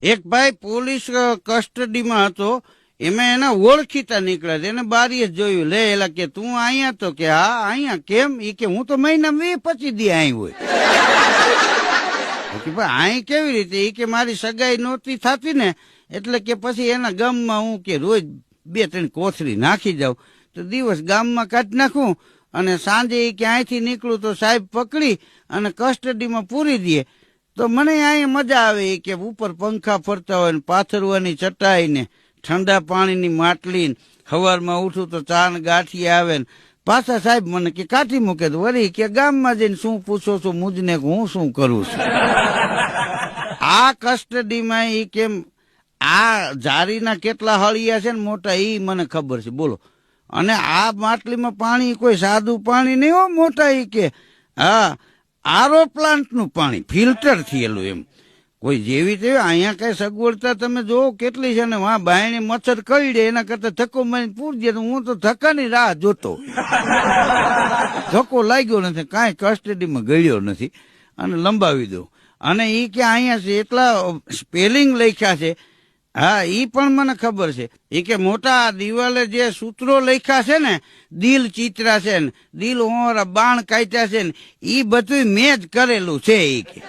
એક ભાઈ પોલીસ કસ્ટડીમાં હતો, એમાં એના ઓળખીતા નીકળ્યા, એને બારીએ જોયું, લે એલા કે તું અહીંયા, તો કે હા અહીંયા. કેમ? એ કે હું તો મહિના 20-25 દી અહીં હોય. કે ભાઈ અહીં કેવી રીતે? એ કે મારી સગાઈ નહોતી થતી ને, એટલે કે પછી એના ગામમાં હું કે રોજ 2-3 કોથળી નાખી જાઉં, તો દિવસ ગામમાં કાઢી નાખું, અને સાંજે એ કે અહીંથી નીકળું તો સાહેબ પકડી અને કસ્ટડીમાં પૂરી દે. તો મને અહીં મજા આવે કે ઉપર પંખા ફરતા હોય ને પાથરવાની ચટાઈ ને ઠંડા પાણીની માટલી, સવારમાં ઉઠું તો ચા ને ગાંઠિયા આવે ને પાછા સાહેબ મને કે કાઢી મૂકે. તો વળી કે ગામમાં જઈને શું પૂછો છો મુજને, હું શું કરું છું? આ કસ્ટડીમાં એ કેમ આ જારીના કેટલા હળિયા છે ને મોટા, એ મને ખબર છે, બોલો. અને આ માટલીમાં પાણી કોઈ સાદું પાણી નહીં હો મોટા, એ કે હા આરો પ્લાન્ટનું પાણી ફિલ્ટર થયેલું એમ. કોઈ જેવી તેવી અહીંયા કઈ સગવડતા તમે જોવો કેટલી છે ને, વાં બાયણે મચ્છર કરડે એના કરતા ધક્કો મારીને પૂરજે. તો હું તો ધક્કાની રાહ જોતો, ધક્કો લાગ્યો નથી, કાંઈ કસ્ટડીમાં ગળ્યો નથી, અને લંબાવી દઉં. અને એ કે અહીંયા છે એટલા સ્પેલિંગ લખ્યા છે, હા ઈ પણ મને ખબર છે. એ કે મોટા દિવાલે જે સૂત્રો લખ્યા છે ને, દિલ ચિત્રા છે ને, દિલ હોરા બાણ કાઢ્યા છે ને, ઈ બધું મેં જ કરેલું છે. એ કે